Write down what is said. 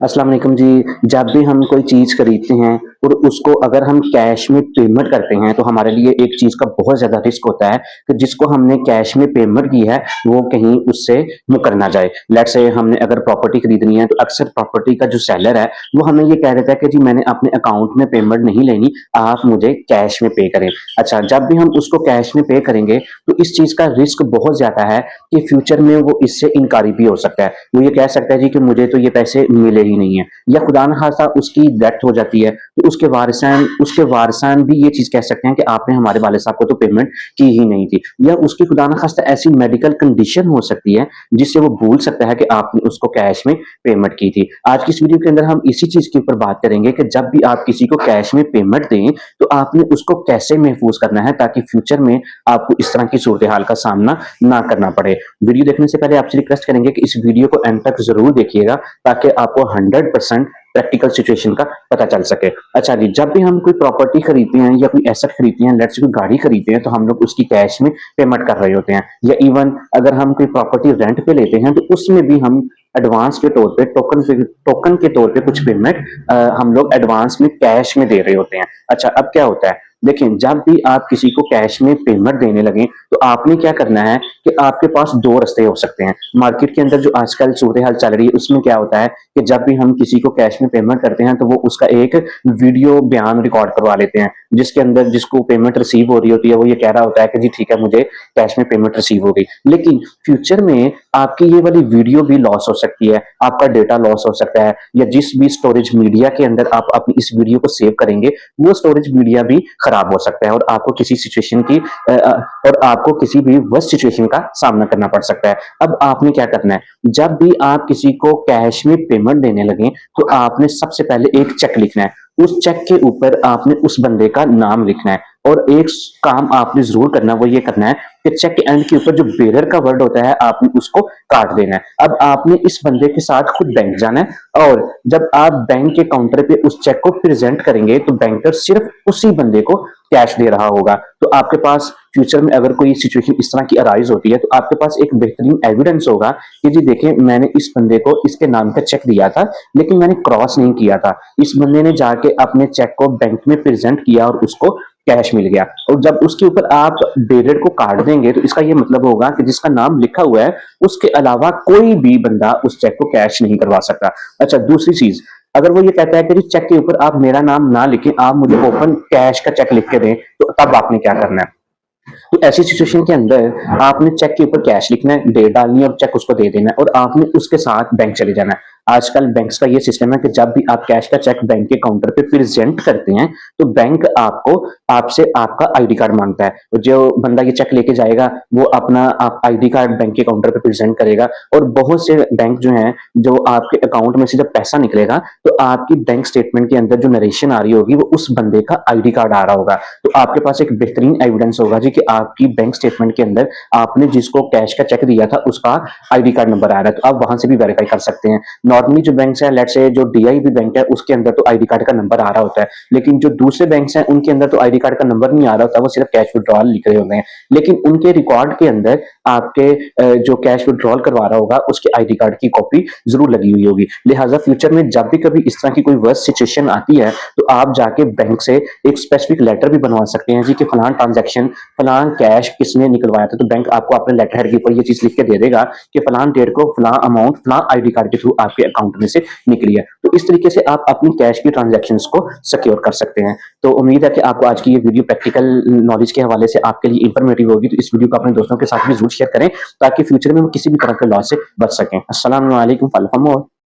अस्सलाम वालेकुम जी। जब भी हम कोई चीज़ खरीदते हैं और उसको अगर हम कैश में पेमेंट करते हैं, तो हमारे लिए एक चीज़ का बहुत ज़्यादा रिस्क होता है कि जिसको हमने कैश में पेमेंट की है, वो कहीं उससे मुकर ना जाए। लेट्स से हमने अगर प्रॉपर्टी खरीदनी है, तो अक्सर प्रॉपर्टी का जो सेलर है, वो हमें ये कह देता है कि जी मैंने अपने अकाउंट में पेमेंट नहीं लेनी, आप मुझे कैश में पे करें। अच्छा, जब भी हम उसको कैश में पे करेंगे, तो इस चीज़ का रिस्क बहुत ज़्यादा है कि फ्यूचर में वो इससे इनकारी भी हो सकता है। वो ये कह सकता है जी कि मुझे तो ये पैसे मिले ही नहीं है, या खुदा न खास्ता उसकी डेथ हो जाती है, तो उसके वारिसान भी ये चीज़ कह सकते हैं कि आपने हमारे वालिद साहब को तो पेमेंट की ही नहीं थी, या उसकी खुदा न खास्ता ऐसी मेडिकल कंडीशन हो सकती है जिससे वो भूल सकता है कि आपने उसको कैश में पेमेंट की थी। आज की इस वीडियो के अंदर हम इसी चीज़ के ऊपर बात करेंगे कि जब भी आप किसी को कैश में पेमेंट दें, तो आपने उसको कैसे महफूज करना है ताकि फ्यूचर में आपको इस तरह की सूरत हाल का सामना ना करना पड़े। वीडियो देखने से पहले आपसे रिक्वेस्ट करेंगे कि इस वीडियो को एंड तक जरूर देखिएगा ताकि आपको 100% प्रैक्टिकल सिचुएशन का पता चल सके। अच्छा जी, जब भी हम कोई प्रॉपर्टी खरीदते हैं या कोई एसेट खरीदते हैं, लेट्स से कोई गाड़ी खरीदते हैं, तो हम लोग उसकी कैश में पेमेंट कर रहे होते हैं, या इवन अगर हम कोई प्रॉपर्टी रेंट पे लेते हैं, तो उसमें भी हम एडवांस के तौर पे टोकन के तौर पे कुछ पेमेंट हम लोग एडवांस में कैश में दे रहे होते हैं। अच्छा, अब क्या होता है, देखिए जब भी आप किसी को कैश में पेमेंट देने लगे, तो आपने क्या करना है कि आपके पास दो रास्ते हो सकते हैं। मार्केट के अंदर जो आजकल सूरत हाल चल रही है, उसमें क्या होता है कि जब भी हम किसी को कैश में पेमेंट करते हैं, तो वो उसका एक वीडियो बयान रिकॉर्ड करवा लेते हैं, जिसके अंदर जिसको पेमेंट रिसीव हो रही होती है, वो ये कह रहा होता है कि जी ठीक है, मुझे कैश में पेमेंट रिसीव हो गई। लेकिन फ्यूचर में आपकी ये वाली वीडियो भी लॉस हो सकती है, आपका डेटा लॉस हो सकता है, या जिस भी स्टोरेज मीडिया के अंदर आप अपनी इस वीडियो को सेव करेंगे, वो स्टोरेज मीडिया भी खराब हो सकता है, और आपको किसी सिचुएशन की और आपको किसी भी वर्स्ट सिचुएशन का सामना करना पड़ सकता है। अब आपने क्या करना है, जब भी आप किसी को कैश में पेमेंट देने लगे, तो आपने सबसे पहले एक चेक लिखना है। उस चेक के ऊपर आपने उस बंदे का नाम लिखना है, और एक काम आपने जरूर करना, वो ये करना है कि चेक के एंड के ऊपर जो बेरर का वर्ड होता है, आपने उसको काट देना है। अब आपने इस बंदे के साथ खुद बैंक जाना है, और जब आप बैंक के काउंटर पे उस चेक को प्रेजेंट करेंगे, तो बैंकर सिर्फ उसी बंदे को कैश दे रहा होगा। तो आपके पास फ्यूचर में अगर कोई सिचुएशन इस तरह की अराइज होती है, तो आपके पास एक बेहतरीन एविडेंस होगा कि जी देखें, मैंने इस बंदे को इसके नाम का चेक दिया था, लेकिन मैंने क्रॉस नहीं किया था। इस बंदे ने जाके अपने चेक को बैंक में प्रेजेंट किया और उसको कैश मिल गया। और जब उसके ऊपर आप डेटेड को काट देंगे, तो इसका ये मतलब होगा कि जिसका नाम लिखा हुआ है, उसके अलावा कोई भी बंदा उस चेक को कैश नहीं करवा सकता। अच्छा, दूसरी चीज, अगर वो ये कहता है कि चेक के ऊपर आप मेरा नाम ना लिखें, आप मुझे ओपन कैश का चेक लिख के दें, तो तब आपने क्या करना है, तो ऐसी सिचुएशन के अंदर आपने चेक के ऊपर कैश लिखना है, डेट डालनी है और चेक उसको दे देना है, और आपने उसके साथ बैंक चले जाना है। आजकल बैंक्स का ये सिस्टम है कि जब भी आप कैश का चेक बैंक के काउंटर पे प्रेजेंट करते हैं, तो बैंक आपको आपसे आपका आईडी कार्ड मांगता है। जो बंदा ये चेक लेके जाएगा, वो अपना आप आईडी कार्ड बैंक के काउंटर पे प्रेजेंट करेगा, और बहुत से बैंक जो हैं, जो आपके अकाउंट में से जब पैसा निकलेगा, तो आपकी बैंक स्टेटमेंट के अंदर जो नरेशन आ रही होगी, वो उस बंदे का आईडी कार्ड आ रहा होगा। तो आपके पास एक बेहतरीन एविडेंस होगा जी कि आपकी बैंक स्टेटमेंट के अंदर आपने जिसको कैश का चेक दिया था, उसका आईडी कार्ड नंबर आ रहा है। तो आप वहां से भी वेरीफाई कर सकते हैं। नॉर्मली जो बैंक है, लेट्स से जो डीआईबी बैंक है, उसके अंदर तो आईडी कार्ड का नंबर आ रहा होता है, लेकिन जो दूसरे बैंक हैं, उनके अंदर तो आईडी कार्ड का नंबर नहीं आ रहा होता, वो सिर्फ कैश विड्रॉल लिख रहे होते हैं, लेकिन उनके रिकॉर्ड के अंदर आपके जो कैश विड्रॉल करवा रहा होगा, उसके आईडी कार्ड की कॉपी जरूर लगी हुई होगी। लिहाजा फ्यूचर में जब भी कभी इस तरह की कोई वर्स्ट सिचुएशन आती है, तो आप जाके बैंक से एक स्पेसिफिक लेटर भी बनवा सकते हैं जी कि फलान ट्रांजैक्शन, फलान कैश किसने निकलवाया था, तो बैंक आपको अपने लेटर हेड के ऊपर ये चीज लिख के दे देगा कि फलान डेट को फलान अमाउंट फलान आईडी कार्ड के थ्रू आपके अकाउंट में से निकली है। तो इस तरीके से आप अपनी कैश की ट्रांजैक्शंस को सिक्योर कर सकते हैं। तो उम्मीद है कि आपको आज की ये वीडियो प्रैक्टिकल नॉलेज के हवाले से आपके लिए इंफॉर्मेटिव होगी। तो इस वीडियो को अपने दोस्तों के साथ भी जरूर शेयर करें, ताकि फ्यूचर में वो किसी भी तरह के लॉस से बच सकें। अस्सलाम वालेकुम।